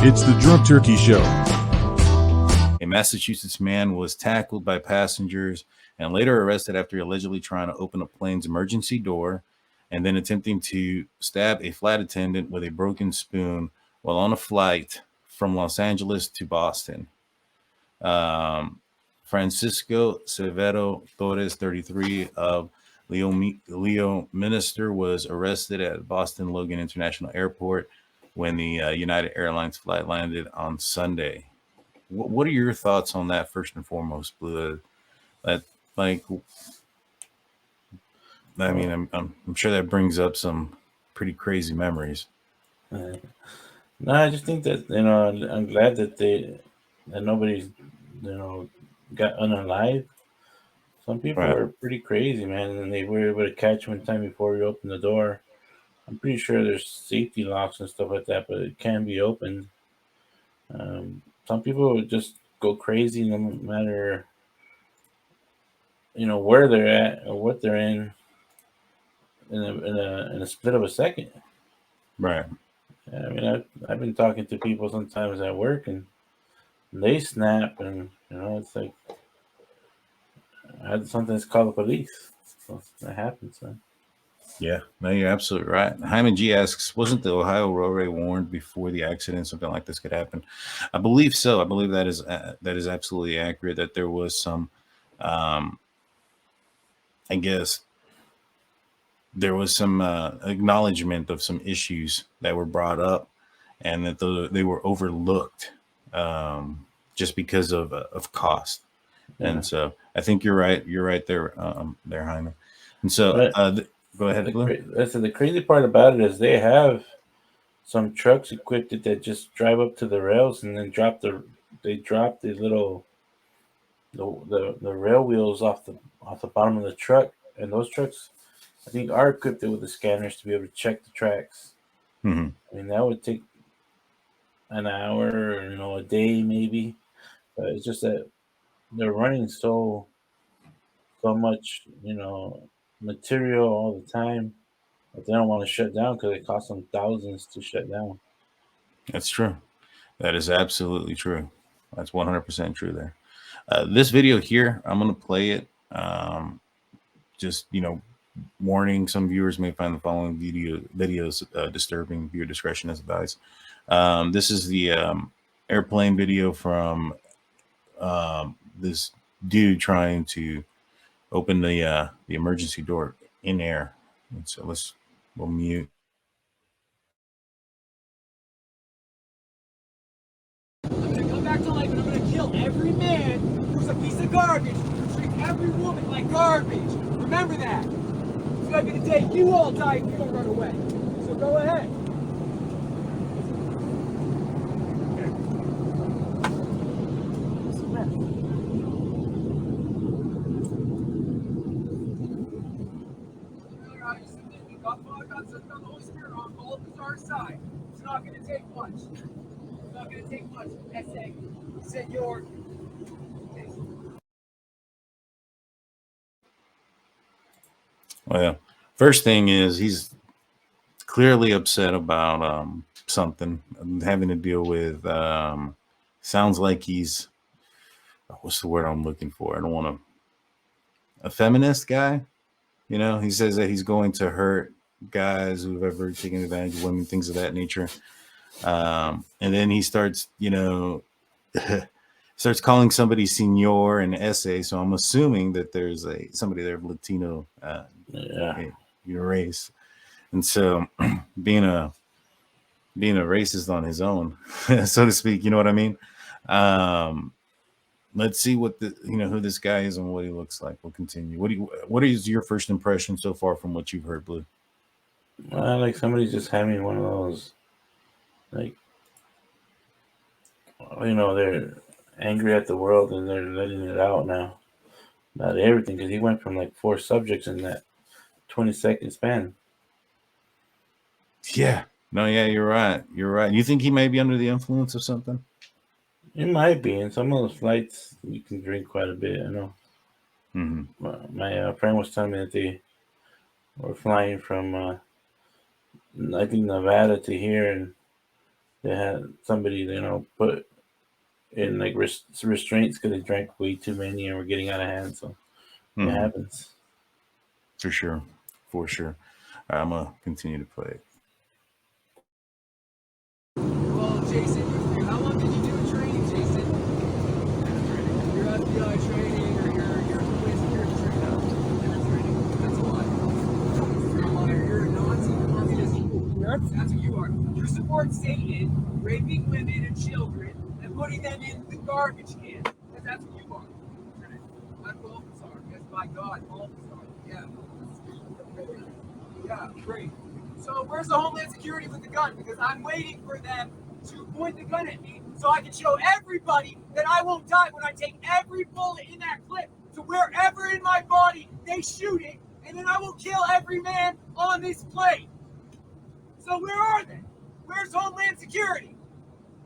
It's the Drunk Turkey Show. A Massachusetts man was tackled by passengers and later arrested after allegedly trying to open a plane's emergency door and then attempting to stab a flight attendant with a broken spoon while on a flight from Los Angeles to Boston. Um, Francisco Severo Torres, 33, of Leo Minister, was arrested at Boston Logan International Airport when the United Airlines flight landed on Sunday. What are your thoughts on that, first and foremost, Blue? That, like, I mean, I'm sure that brings up some pretty crazy memories. No, I just think that I'm glad that nobody's got unalive. Some people Right. are pretty crazy, man, and they were able to catch him in time before you open the door. I'm pretty sure there's safety locks and stuff like that, but it can be opened. Some people would just go crazy no matter where they're at or what they're in a split of a second. Right. I mean, I've been talking to people sometimes at work, and they snap, and it's like I had something that's called the police. So that happens. So. Yeah, no, you're absolutely right. Hyman G asks, wasn't the Ohio Railway warned before the accident something like this could happen? I believe so. I believe that is absolutely accurate. That there was some, I guess, there was some acknowledgement of some issues that were brought up, and that they were overlooked just because of cost. Yeah. And so I think you're right. You're right there, there, Hyman. And so go ahead, Blue. The crazy part about it is they have some trucks equipped that just drive up to the rails and then drop the little the rail wheels off the bottom of the truck, and those trucks I think are equipped with the scanners to be able to check the tracks. Mm-hmm. I mean, that would take an hour or a day maybe, but it's just that they're running so much material all the time that they don't want to shut down because it costs them thousands to shut down. That's true. That is absolutely true. That's 100% true there. This video here, I'm going to play it. Just, warning, some viewers may find the following videos disturbing. Viewer discretion is advised. This is the airplane video from this dude trying to open the emergency door in air. And so we'll mute. I'm gonna come back to life and I'm gonna kill every man who's a piece of garbage who treats every woman like garbage. Remember that. It's not gonna take you all die if you don't run away. So go ahead. Side. It's not going to take much. It's not going to take much. Essay, senor. Well, yeah. First thing is he's clearly upset about something having to deal with. Sounds like he's what's the word I'm looking for? I don't want to. A feminist guy, He says that he's going to hurt guys who've ever taken advantage of women, things of that nature. And then he starts, starts calling somebody senor and essay. So I'm assuming that there's somebody there of Latino race, and so being a racist on his own, so to speak, you know what I mean? Let's see what who this guy is and what he looks like. We'll continue. What is your first impression so far from what you've heard, Blue? Like somebody's just having one of those, like, they're angry at the world and they're letting it out now about everything, because he went from like 4 subjects in that 20-second span. Yeah. No, yeah, you're right. You're right. You think he may be under the influence of something? It might be. In some of those flights, you can drink quite a bit. I know. Mm-hmm. My friend was telling me that they were flying from, I think, Nevada to here, and they had somebody, put in like restraints because they drank way too many and were getting out of hand. So it happens. For sure. For sure. All right, I'm going to continue to play it. Well, Jason, how long did you do training, Jason? Your FBI training or your Homeland Security training? That's a lot. You're a liar. You're a Nazi communist. That's what you are. You support Satan, raping women and children, and putting them in the garbage can. That's what you are. I'm Balthazar. Yes, by God, Balthazar. Yeah. Yeah, great. So where's the Homeland Security with the gun? Because I'm waiting for them to point the gun at me so I can show everybody that I won't die when I take every bullet in that clip to wherever in my body they shoot it, and then I will kill every man on this plane. So where are they? Where's Homeland Security?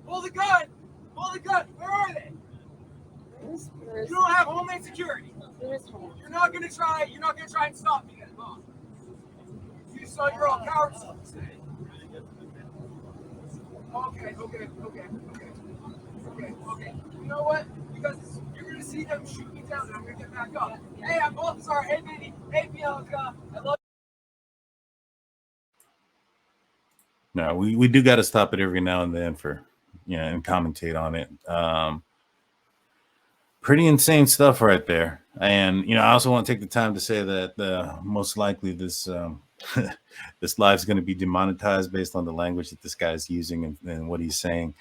Pull the gun. Pull the gun. Where are they? You don't have Homeland Security. You're not gonna try and stop me then, huh? You saw you're all cowards. Okay. You know what? Because you're gonna see them shoot me down and I'm gonna get back up. Hey, I'm Balthazar. Hey, baby. Hey, Bianca. I love you. No, we do got to stop it every now and then for, and commentate on it. Pretty insane stuff right there. And, I also want to take the time to say that most likely this this live is going to be demonetized based on the language that this guy is using and what he's saying.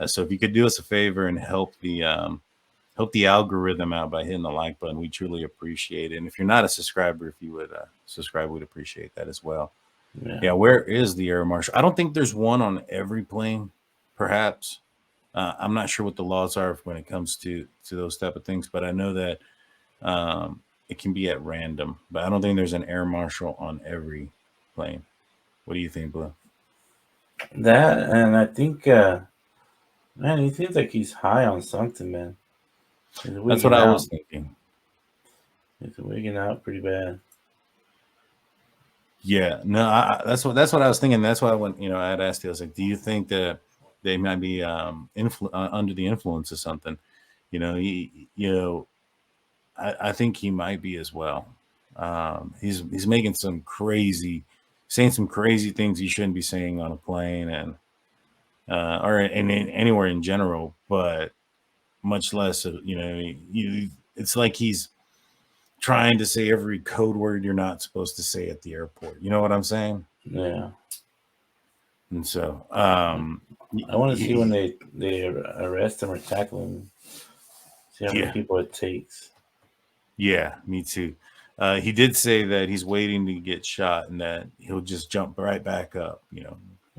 So if you could do us a favor and help the algorithm out by hitting the like button, we truly appreciate it. And if you're not a subscriber, if you would subscribe, we'd appreciate that as well. Yeah, where is the air marshal? I don't think there's one on every plane, perhaps. I'm not sure what the laws are when it comes to those type of things, but I know that it can be at random. But I don't think there's an air marshal on every plane. What do you think, Blue? That, and I think, man, he seems like he's high on something, man. That's what I was thinking. He's wigging out pretty bad. Yeah, no, that's what I was thinking. That's why I went, I had asked you, I was like, do you think that they might be under the influence of something? I think he might be as well. He's making saying some crazy things he shouldn't be saying on a plane and or anywhere in general, but much less, it's like he's trying to say every code word you're not supposed to say at the airport. You know what I'm saying? Yeah. And so I want to see when they arrest him or tackle him. See how many people it takes. Yeah, me too. He did say that he's waiting to get shot and that he'll just jump right back up,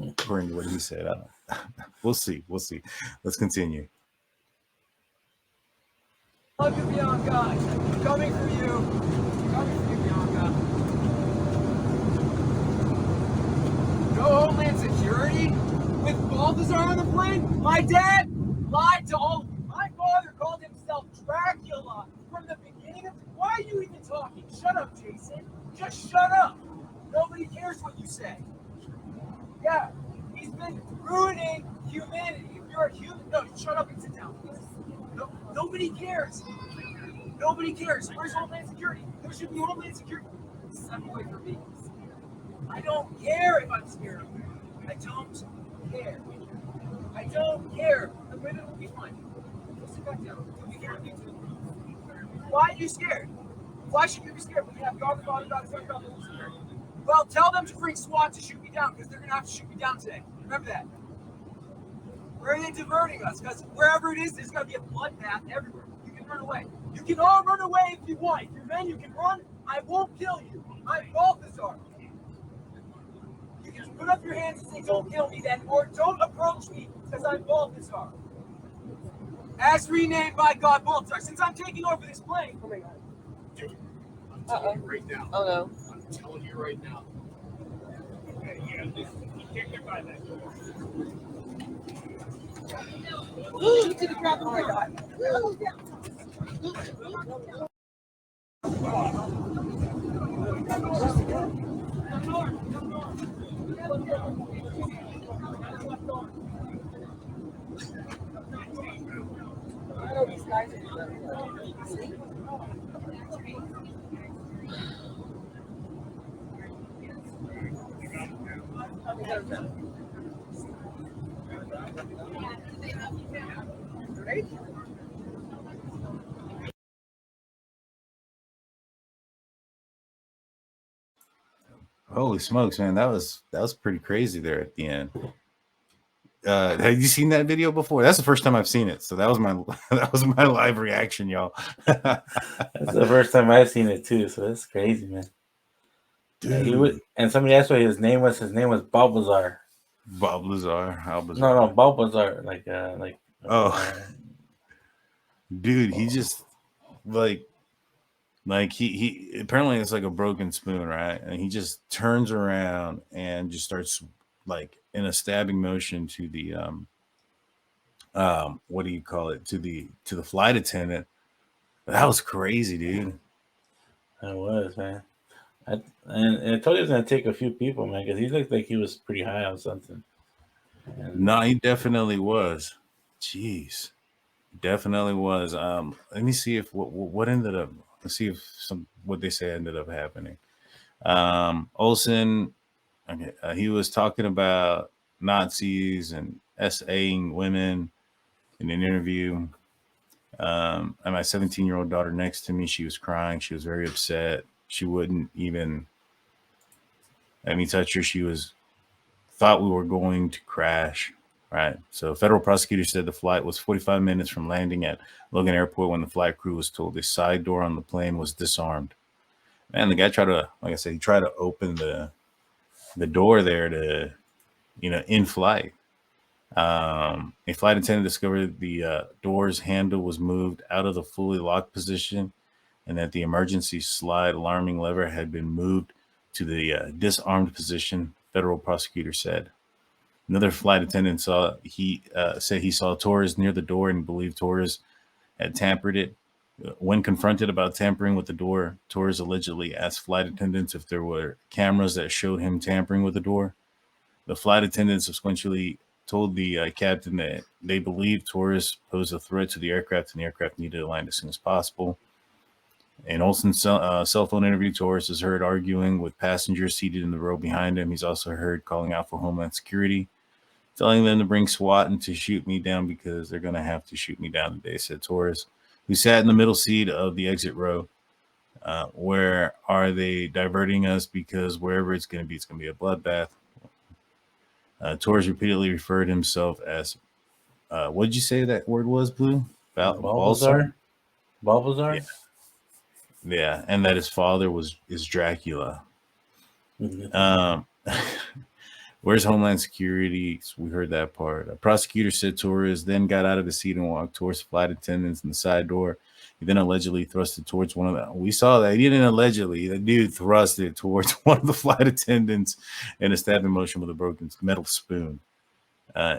according to what he said. We'll see. Let's continue. Love you, Bianca. Coming for you, Bianca. No Homeland Security with Balthazar on the plane? My dad lied to all of you. My father called himself Dracula from the beginning of... Why are you even talking? Shut up, Jason. Just shut up. Nobody cares what you say. Yeah, he's been ruining humanity. If you're a human... No, shut up and sit down, please. No, nobody cares. Nobody cares. Where's Homeland Security? There should be Homeland Security. Step away from me. I don't care if I'm scared of you. I don't care. I don't care. The women will be fine. Go sit back down. You'll be scared of me too. Why are you scared? Why should you be scared when you have God, God, God, God, God, God, scared? Well, tell them to bring SWAT to shoot me down because they're going to have to shoot me down today. Remember that. Where are they diverting us? Because wherever it is, there's going to be a bloodbath everywhere. You can run away. You can all run away if you want. If you're men, you can run. I won't kill you. I'm Balthazar. You can put up your hands and say, don't kill me then, or don't approach me because I'm Balthazar. As renamed by God Balthazar. Since I'm taking over this plane. Oh my God. Dude, I'm telling you right now. Oh no. I'm telling you right now. Okay, yeah, you can't get by that door. You did the crap. Oh my God. guys are asleep. Right? Holy smokes, man! That was pretty crazy there at the end. Have you seen that video before? That's the first time I've seen it, so that was my that was my live reaction, y'all. That's the first time I've seen it too, so that's crazy, man. And he would, and somebody asked what his name was. His name was Balbazar. Bob Lazar, how bizarre. No, Balbazar, like Oh, dude, he just like he apparently it's like a broken spoon, right? And he just turns around and just starts like in a stabbing motion to the what do you call it, to the flight attendant. That was crazy, dude. That was, man. And I told you it was gonna take a few people, man, because he looked like he was pretty high on something. And No, he definitely was. Jeez, definitely was. Let me see if what ended up. Let's see if some what they say ended up happening. Olson, okay, he was talking about Nazis and SAing women in an interview. And my 17-year-old daughter next to me, she was crying. She was very upset. She wouldn't even let me touch her. She was thought we were going to crash. Right. So federal prosecutors said the flight was 45 minutes from landing at Logan Airport when the flight crew was told the side door on the plane was disarmed. Man, the guy tried to, like I said, he tried to open the door there to, in flight. A flight attendant discovered the door's handle was moved out of the fully locked position and that the emergency slide alarming lever had been moved to the disarmed position, federal prosecutor said. Another flight attendant said he saw Torres near the door and believed Torres had tampered it. When confronted about tampering with the door, Torres allegedly asked flight attendants if there were cameras that showed him tampering with the door. The flight attendants subsequently told the captain that they believed Torres posed a threat to the aircraft and the aircraft needed to land as soon as possible. In Olson's cell phone interview, Torres is heard arguing with passengers seated in the row behind him. He's also heard calling out for Homeland Security, telling them to bring SWAT and to shoot me down because they're going to have to shoot me down today, said Torres, who sat in the middle seat of the exit row. Where are they diverting us? Because wherever it's going to be a bloodbath. Torres repeatedly referred himself as, what did you say that word was, Blue? Balbazar? Yeah. Yeah, and that his father is Dracula. Where's Homeland Security? So we heard that part. A prosecutor said Torres then got out of the seat and walked towards flight attendants in the side door. He then allegedly thrusted towards one of them. We saw that. He didn't allegedly. The dude thrusted towards one of the flight attendants in a stabbing motion with a broken metal spoon,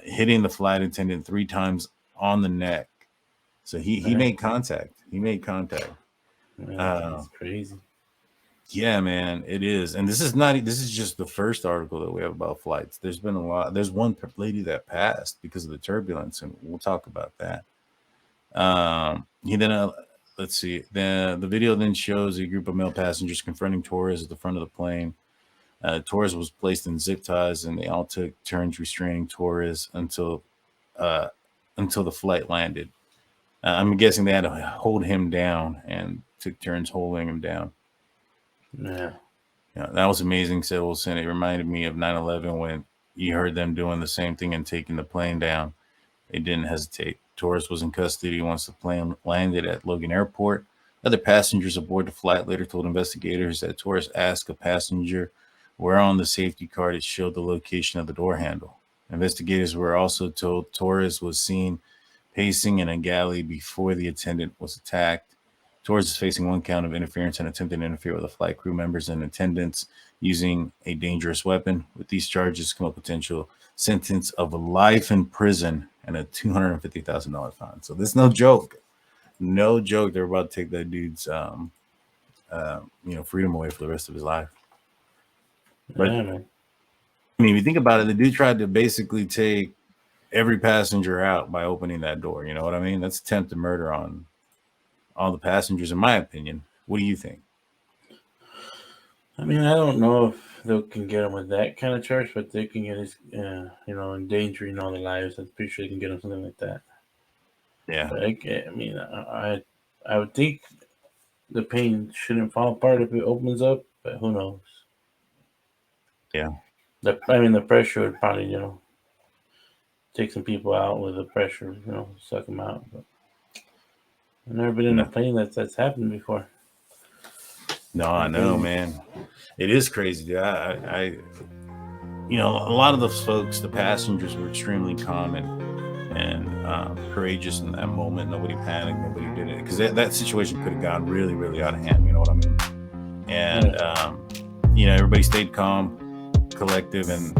hitting the flight attendant 3 times on the neck. So he made contact. He made contact. That's crazy. Yeah, man, it is. And this is just the first article that we have about flights. There's been a lot. There's one lady that passed because of the turbulence, and we'll talk about that. He then let's see. The video then shows a group of male passengers confronting Torres at the front of the plane. Torres was placed in zip ties, and they all took turns restraining Torres until the flight landed. I'm guessing they had to hold him down and took turns holding him down. Yeah, that was amazing, said Wilson. It reminded me of 9/11 when you heard them doing the same thing and taking the plane down. They didn't hesitate. Torres was in custody once the plane landed at Logan Airport. Other passengers aboard the flight later told investigators that Torres asked a passenger where on the safety card it showed the location of the door handle. Investigators were also told Torres was seen pacing in a galley before the attendant was attacked. Torres is facing 1 count of interference and attempting to interfere with the flight crew members and attendants using a dangerous weapon. With these charges come a potential sentence of life in prison and a $250,000 fine. So this is no joke. No joke. They're about to take that dude's freedom away for the rest of his life. But man. I mean, if you think about it, the dude tried to basically take every passenger out by opening that door. You know what I mean? That's attempted murder on all the passengers, in my opinion. What do you think? I mean, I don't know if they can get him with that kind of charge, but they can get his, endangering all their lives. I'm pretty sure they can get him something like that. Yeah. But I mean, I would think the pain shouldn't fall apart if it opens up, but who knows? Yeah. The pressure would probably, take some people out with the pressure, suck them out. But I've never been in a plane that's happened before. No, I know, man. It is crazy, dude. I a lot of those folks, the passengers, were extremely calm and courageous in that moment. Nobody panicked. Nobody did it because that situation could have gone really, really out of hand. You know what I mean? And everybody stayed calm, collective, and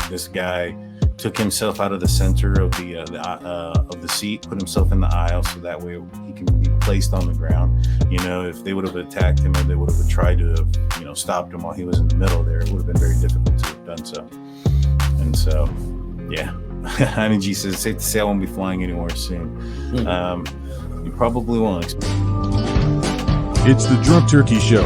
this guy took himself out of the center of the seat, put himself in the aisle so that way he can be placed on the ground. If they would have attacked him or they would have tried to have stopped him while he was in the middle there, it would have been very difficult to have done so. And so, yeah. I mean, Jesus, it's safe to say I won't be flying anywhere soon. You probably won't. It's the Drunk Turkey Show.